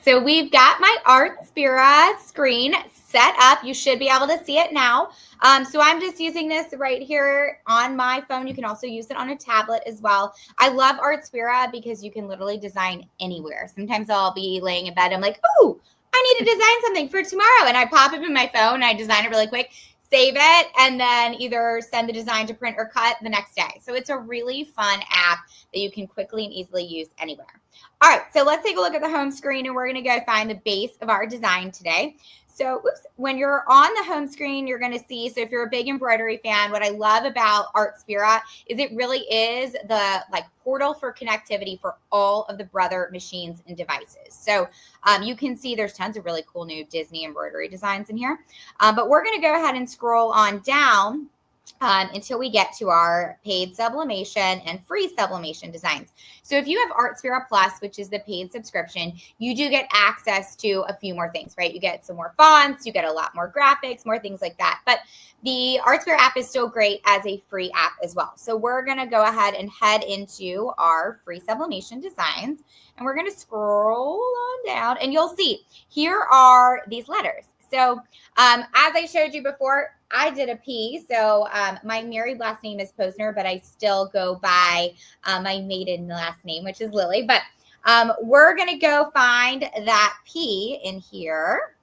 So we've got my Artspira screen set up. You should be able to see it now. So I'm just using this right here on my phone. You can also use it on a tablet as well. I love Artspira because you can literally design anywhere. Sometimes I'll be laying in bed. I'm like, oh, I need to design something for tomorrow. And I pop it in my phone. I design it really quick, save it, and then either send the design to print or cut the next day. So it's a really fun app that you can quickly and easily use anywhere. All right, so let's take a look at the home screen, and we're going to go find the base of our design today. So when you're on the home screen, you're going to see, so if you're a big embroidery fan, what I love about Artspira is it really is the portal for connectivity for all of the Brother machines and devices. So you can see there's tons of really cool new Disney embroidery designs in here. But we're going to go ahead and scroll on down until we get to our paid sublimation and free sublimation designs. So if you have Artspira Plus, which is the paid subscription, you do get access to a few more things, right? You get some more fonts, you get a lot more graphics, more things like that. But the Artspira app is still great as a free app as well. So we're going to go ahead and head into our free sublimation designs, and we're going to scroll on down, and you'll see here are these letters. So as I showed you before, I did a P. So my married last name is Posner, but I still go by my maiden last name, which is Lilly. But we're going to go find that P in here.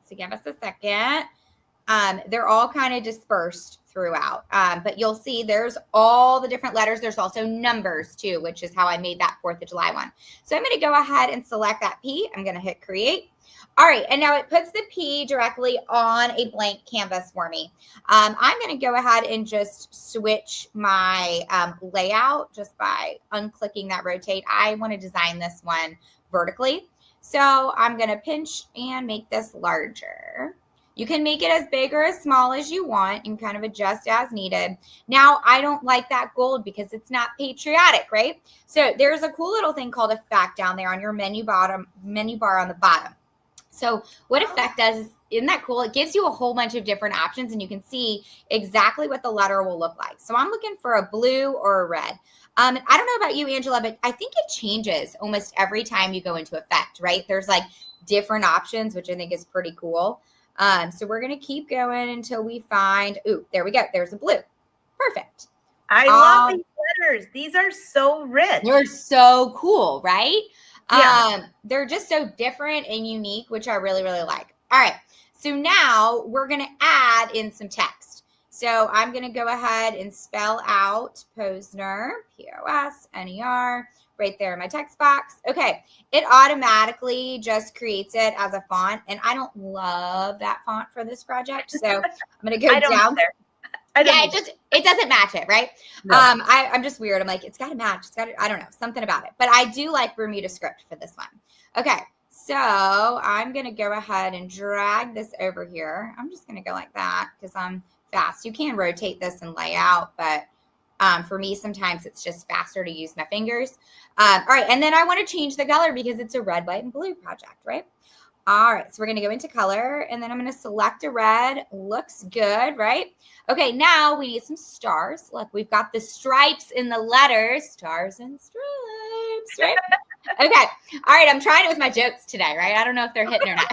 So give us a second. They're all kind of dispersed throughout, but you'll see there's all the different letters. There's also numbers too, which is how I made that 4th of July one. So I'm going to go ahead and select that P. I'm going to hit create. All right, and now it puts the P directly on a blank canvas for me. I'm going to go ahead and just switch my layout just by unclicking that rotate. I want to design this one vertically. So I'm going to pinch and make this larger. You can make it as big or as small as you want and kind of adjust as needed. Now, I don't like that gold because it's not patriotic, right? So there's a cool little thing called effect down there on your menu bar on the bottom. So what effect does, isn't that cool? It gives you a whole bunch of different options, and you can see exactly what the letter will look like. So I'm looking for a blue or a red. I don't know about you, Angela, but I think it changes almost every time you go into effect, right? There's different options, which I think is pretty cool. So we're going to keep going until we find, ooh, there we go. There's a blue. Perfect. I love these letters. These are so rich. They're so cool, right? Yeah. They're just so different and unique, which I really, really like. All right. So now we're going to add in some text. So I'm going to go ahead and spell out Posner, P-O-S-N-E-R, right there in my text box. Okay. It automatically just creates it as a font, and I don't love that font for this project. So I'm going to go down there. Yeah, it doesn't match it, right? No. I'm just weird. I'm like, it's got to match. It's got to, I don't know, something about it. But I do like Bermuda script for this one. Okay, so I'm going to go ahead and drag this over here. I'm just going to go like that because I'm fast. You can rotate this and lay out, but for me, sometimes it's just faster to use my fingers. All right, and then I want to change the color because it's a red, white, and blue project, right? All right, so we're going to go into color, and then I'm going to select a red. Looks good, right? Okay, now we need some stars. Look, we've got the stripes in the letters. Stars and stripes, right? Okay, all right, I'm trying it with my jokes today, right? I don't know if they're hitting or not.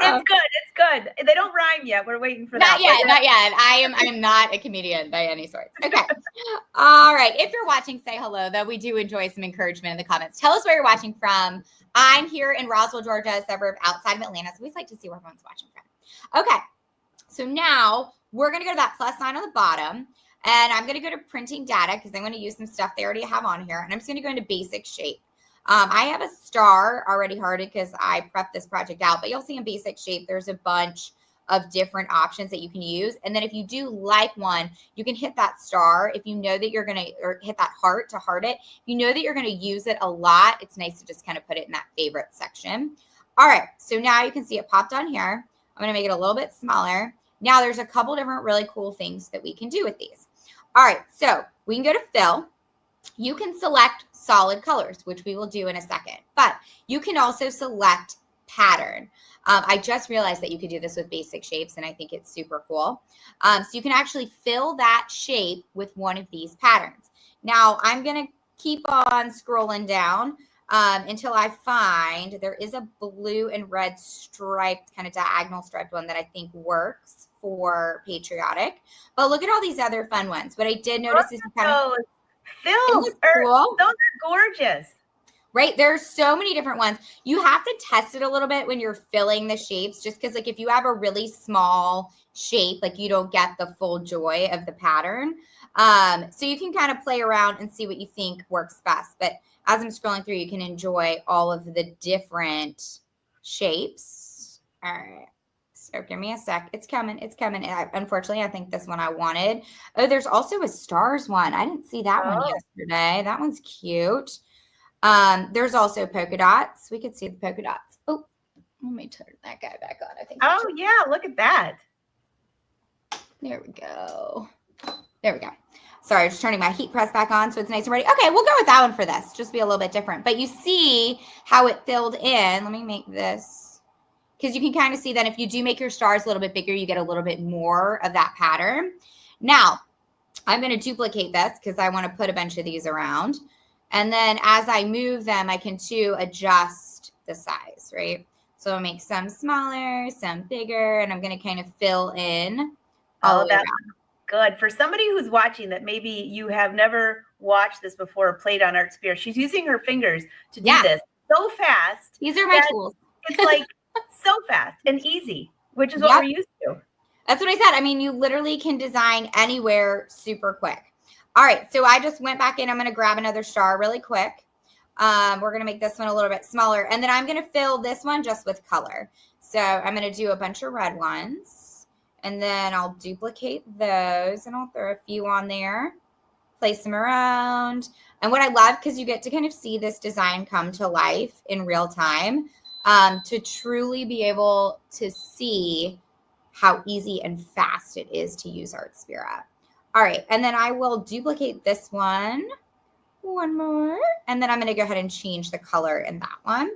It's good. It's good. They don't rhyme yet. We're waiting for that. Not yet. I am not a comedian by any sort. Okay. All right. If you're watching, say hello, though. We do enjoy some encouragement in the comments. Tell us where you're watching from. I'm here in Roswell, Georgia, a suburb outside of Atlanta. So we always like to see where everyone's watching from. Okay. So now we're going to go to that plus sign on the bottom. And I'm going to go to printing data because I'm going to use some stuff they already have on here. And I'm just going to go into basic shape. I have a star already hearted because I prepped this project out, but you'll see in basic shape, there's a bunch of different options that you can use. And then if you do like one, you can hit that star. If you know that you're going to, or hit that heart to heart it, if you know that you're going to use it a lot, it's nice to just kind of put it in that favorite section. All right. So now you can see it popped on here. I'm going to make it a little bit smaller. Now there's a couple different really cool things that we can do with these. All right. So we can go to fill. You can select solid colors, which we will do in a second, but you can also select pattern. I just realized that you could do this with basic shapes, and I think it's super cool. So you can actually fill that shape with one of these patterns. Now I'm going to keep on scrolling down until I find there is a blue and red striped, kind of diagonal striped one that I think works for patriotic. But look at all these other fun ones. What I did notice is you kind of fills. Cool. Those are gorgeous. Right? There's so many different ones. You have to test it a little bit when you're filling the shapes, just because like if you have a really small shape, like you don't get the full joy of the pattern. So you can kind of play around and see what you think works best. But as I'm scrolling through, you can enjoy all of the different shapes. All right. So give me a sec. It's coming. It's coming. Unfortunately, I think this one I wanted. Oh, there's also a stars one. I didn't see that one yesterday. That one's cute. There's also polka dots. We could see the polka dots. Oh, let me turn that guy back on. I think. Oh yeah, look at that. There we go. There we go. Sorry, just turning my heat press back on so it's nice and ready. Okay, we'll go with that one for this. Just be a little bit different. But you see how it filled in. Let me make this, because you can kind of see that if you do make your stars a little bit bigger, you get a little bit more of that pattern. Now, I'm going to duplicate this because I want to put a bunch of these around. And then as I move them, I can too adjust the size, right? So I'll make some smaller, some bigger, and I'm going to kind of fill in all that's good. For somebody who's watching that maybe you have never watched this before or played on Artspira, she's using her fingers to do this so fast. These are my tools. It's like so fast and easy, which is what we're used to. That's what I said. I mean, you literally can design anywhere super quick. All right, so I just went back in. I'm going to grab another star really quick. We're going to make this one a little bit smaller. And then I'm going to fill this one just with color. So I'm going to do a bunch of red ones. And then I'll duplicate those. And I'll throw a few on there. Place them around. And what I love, because you get to kind of see this design come to life in real time, to truly be able to see how easy and fast it is to use Artspira. All right, and then I will duplicate this one more, and then I'm going to go ahead and change the color in that one.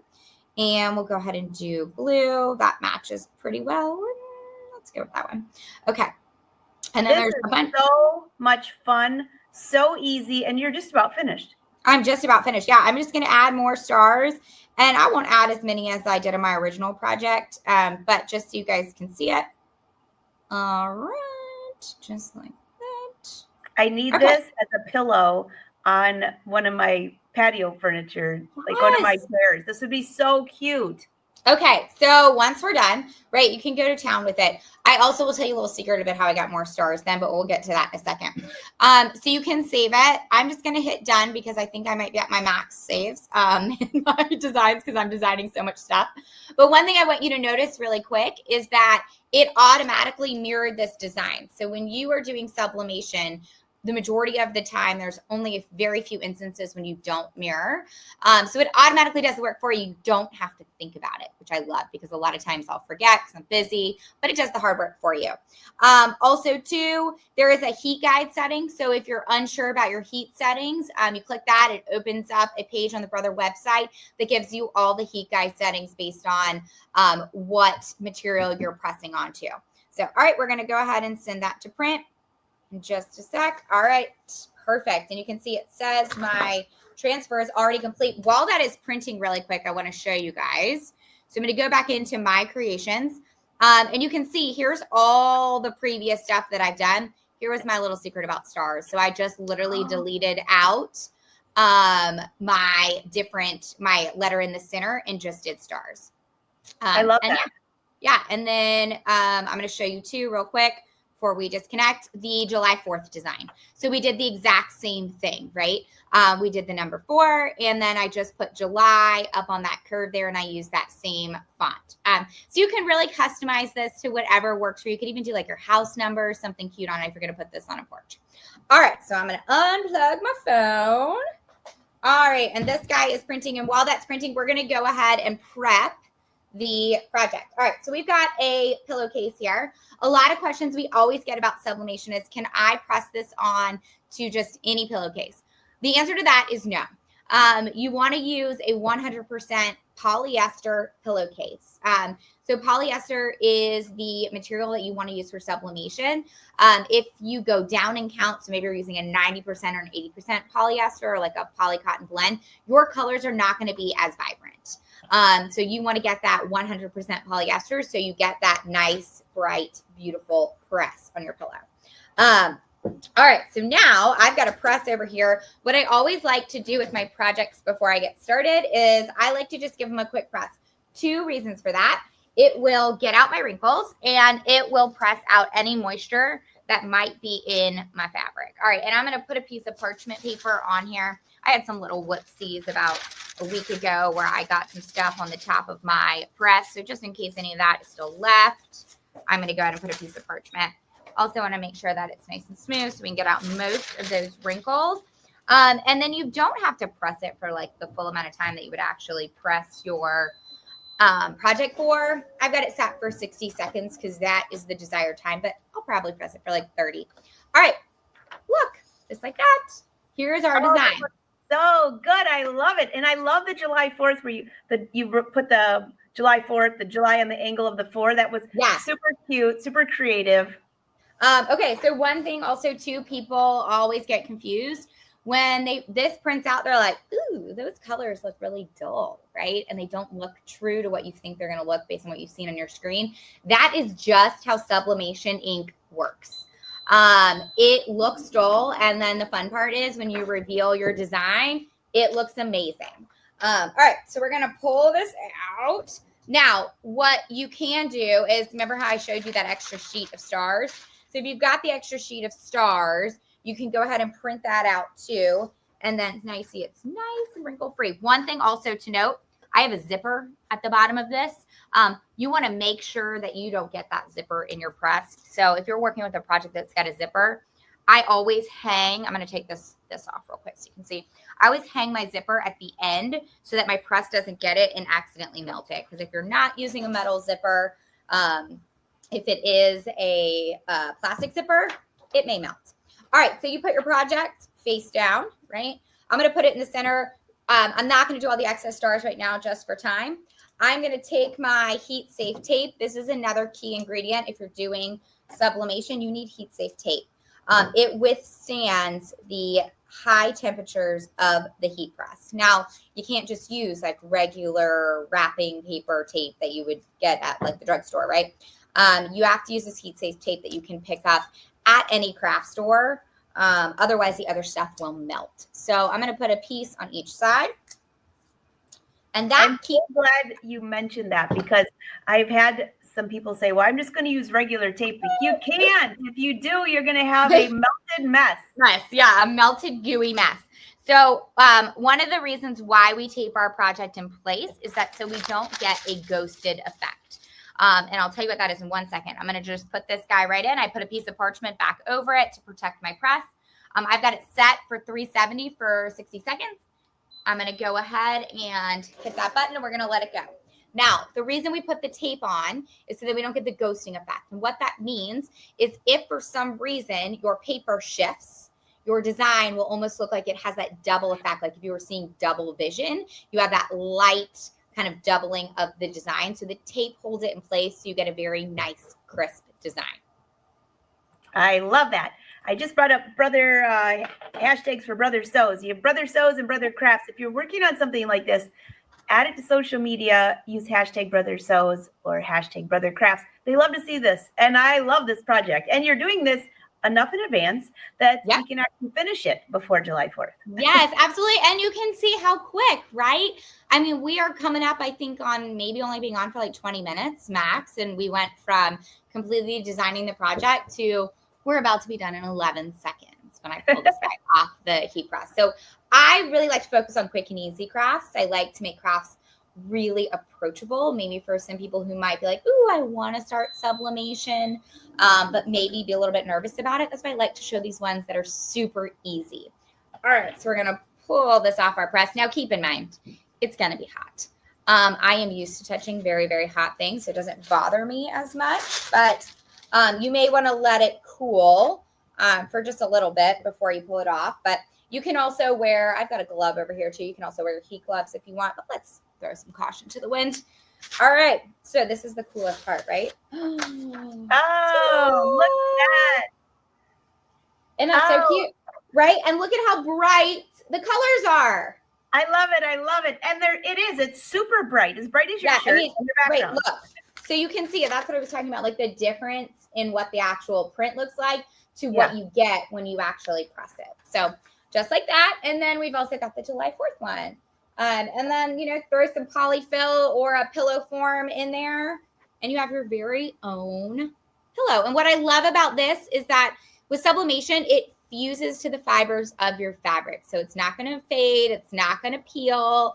And we'll go ahead and do blue. That matches pretty well. Let's go with that one. Okay. And then there's a bunch. So much fun, so easy, and you're just about finished. I'm just about finished. Yeah, I'm just going to add more stars, and I won't add as many as I did in my original project, but just so you guys can see it. All right, just like I need this as a pillow on one of my patio furniture, like one of my chairs. This would be so cute. Okay, so once we're done, right, you can go to town with it. I also will tell you a little secret about how I got more stars then, but we'll get to that in a second. So you can save it. I'm just going to hit done because I think I might be at my max saves in my designs because I'm designing so much stuff. But one thing I want you to notice really quick is that it automatically mirrored this design. So when you are doing sublimation, the majority of the time, there's only a very few instances when you don't mirror. So it automatically does the work for you. You don't have to think about it, which I love because a lot of times I'll forget because I'm busy, but it does the hard work for you. Also, too, there is a heat guide setting. So if you're unsure about your heat settings, you click that. It opens up a page on the Brother website that gives you all the heat guide settings based on what material you're pressing onto. So, all right, we're going to go ahead and send that to print. In just a sec. All right, perfect. And you can see it says my transfer is already complete. While that is printing really quick, I want to show you guys. So I'm going to go back into my creations. And you can see here's all the previous stuff that I've done. Here was my little secret about stars. So I just literally deleted out my letter in the center and just did stars. I love that. Yeah. And then I'm going to show you too real quick. Before we disconnect, the July 4th design. So we did the exact same thing, right? We did the number 4, and then I just put July up on that curve there, and I used that same font. So you can really customize this to whatever works for you. You could even do like your house number, something cute on it if you're going to put this on a porch. All right, so I'm going to unplug my phone. All right, and this guy is printing, and while that's printing, we're going to go ahead and prep the project. All right, so we've got a pillowcase here. A lot of questions we always get about sublimation is, can I press this on to just any pillowcase? The answer to that is no. you want to use a 100% polyester pillowcase. So polyester is the material that you want to use for sublimation. If you go down in count, so maybe you're using a 90% or an 80% polyester or like a poly cotton blend, your colors are not going to be as vibrant. So you want to get that 100% polyester so you get that nice, bright, beautiful press on your pillow. All right, so now I've got a press over here. What I always like to do with my projects before I get started is I like to just give them a quick press. 2 reasons for that. It will get out my wrinkles and it will press out any moisture that might be in my fabric. All right, and I'm going to put a piece of parchment paper on here. I had some little whoopsies about a week ago where I got some stuff on the top of my press. So just in case any of that is still left, I'm going to go ahead and put a piece of parchment. Also want to make sure that it's nice and smooth so we can get out most of those wrinkles. And then you don't have to press it for like the full amount of time that you would actually press your project for. I've got it set for 60 seconds because that is the desired time, but I'll probably press it for like 30. All right, look, just like that. Here's our design. So good. I love it. And I love the July 4th where you put the July 4th, the July on the angle of the 4. That was super cute, super creative. Okay, so one thing also too, people always get confused when this prints out. They're like, ooh, those colors look really dull, right? And they don't look true to what you think they're going to look based on what you've seen on your screen. That is just how sublimation ink works. It looks dull, and then the fun part is when you reveal your design, it looks amazing. All right, so we're going to pull this out. Now, what you can do is, remember how I showed you that extra sheet of stars? So if you've got the extra sheet of stars, you can go ahead and print that out too. And then now you see it's nice and wrinkle free. One thing also to note, I have a zipper at the bottom of this. You want to make sure that you don't get that zipper in your press. So if you're working with a project that's got a zipper, I always hang, I'm going to take this off real quick so you can see. I always hang my zipper at the end so that my press doesn't get it and accidentally melt it. Because if you're not using a metal zipper, if it is a plastic zipper, it may melt. All right, so you put your project face down, right? I'm going to put it in the center. I'm not going to do all the excess stars right now just for time. I'm going to take my heat safe tape. This is another key ingredient. If you're doing sublimation, you need heat safe tape. It withstands the high temperatures of the heat press. Now, you can't just use like regular wrapping paper tape that you would get at like the drugstore, right? You have to use this heat safe tape that you can pick up at any craft store. Otherwise, the other stuff will melt. So I'm going to put a piece on each side. And I'm so glad you mentioned that because I've had some people say, well, I'm just going to use regular tape. But you can't. If you do, you're going to have a melted mess. Nice. Yeah, a melted, gooey mess. So one of the reasons why we tape our project in place is that so we don't get a ghosted effect. And I'll tell you what that is in 1 second. I'm going to just put this guy right in. I put a piece of parchment back over it to protect my press. I've got it set for 370 for 60 seconds. I'm going to go ahead and hit that button and we're going to let it go. Now, the reason we put the tape on is so that we don't get the ghosting effect. And what that means is if for some reason your paper shifts, your design will almost look like it has that double effect. Like if you were seeing double vision, you have that light kind of doubling of the design. So the tape holds it in place so you get a very nice, crisp design. I love that. I just brought up hashtags for Brother Sews. You have Brother Sews and Brother Crafts. If you're working on something like this, add it to social media, use hashtag Brother Sews or hashtag Brother Crafts. They love to see this. And I love this project. And you're doing this enough in advance that we can actually finish it before July 4th. Yes, absolutely. And you can see how quick, right? I mean, we are coming up, I think, on maybe only being on for like 20 minutes max. And we went from completely designing the project to we're about to be done in 11 seconds when I pull this guy off the heat press. So I really like to focus on quick and easy crafts. I like to make crafts really approachable, maybe for some people who might be like, ooh, I want to start sublimation, but maybe be a little bit nervous about it. That's why I like to show these ones that are super easy. All right, so we're going to pull this off our press. Now, keep in mind, it's going to be hot. I am used to touching very, very hot things, so it doesn't bother me as much, but you may want to let it cool for just a little bit before you pull it off. But You can also wear, I've got a glove over here too. You can also wear your heat gloves if you want, but let's throw some caution to the wind. All right. So this is the coolest part, right? Oh, look at that. And that's so cute, right? And look at how bright the colors are. I love it. I love it. And it's super bright, as bright as your shirt and your background. Wait, look. So you can see it. That's what I was talking about, like the difference in what the actual print looks like to what you get when you actually press it. So just like that. And then we've also got the July 4th one. And then, throw some polyfill or a pillow form in there, and you have your very own pillow. And what I love about this is that with sublimation, it fuses to the fibers of your fabric. So it's not going to fade. It's not going to peel.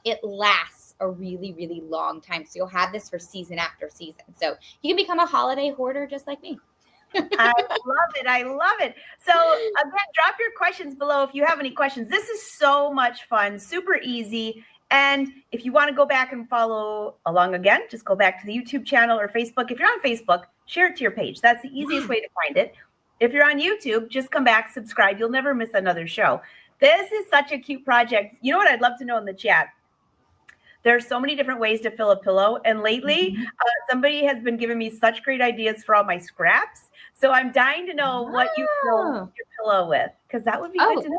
It lasts a really, really long time. So you'll have this for season after season. So you can become a holiday hoarder just like me. I love it. I love it. So again, drop your questions below if you have any questions. This is so much fun, super easy. And if you want to go back and follow along again, just go back to the YouTube channel or Facebook. If you're on Facebook, share it to your page. That's the easiest way to find it. If you're on YouTube, just come back, subscribe. You'll never miss another show. This is such a cute project. You know what I'd love to know in the chat? There are so many different ways to fill a pillow. And lately, somebody has been giving me such great ideas for all my scraps. So I'm dying to know what you fill your pillow with, because that would be good to know.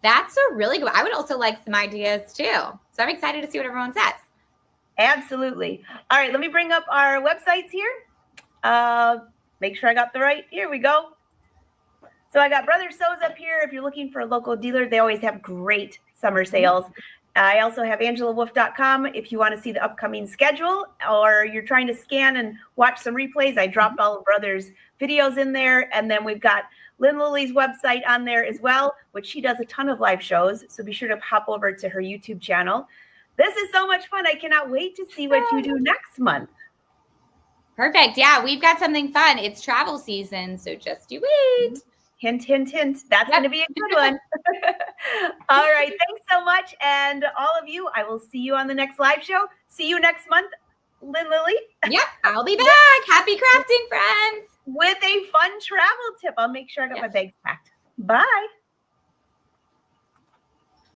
That's a really good one. I would also like some ideas too. So I'm excited to see what everyone says. Absolutely. All right, let me bring up our websites here. Make sure I got the right. Here we go. So I got Brother Sews up here. If you're looking for a local dealer, they always have great summer sales. I also have AngelaWolf.com if you want to see the upcoming schedule, or you're trying to scan and watch some replays. I dropped all of Brother's videos in there. And then we've got Lilly's website on there as well, which she does a ton of live shows. So be sure to hop over to her YouTube channel. This is so much fun. I cannot wait to see what you do next month. Perfect. Yeah, we've got something fun. It's travel season, so just you wait. Hint, hint, hint. That's going to be a good one. All right. Thanks so much. And all of you, I will see you on the next live show. See you next month, Lilly. Yep, I'll be back. Happy crafting, friends. With a fun travel tip. I'll make sure I got my bags packed. Bye.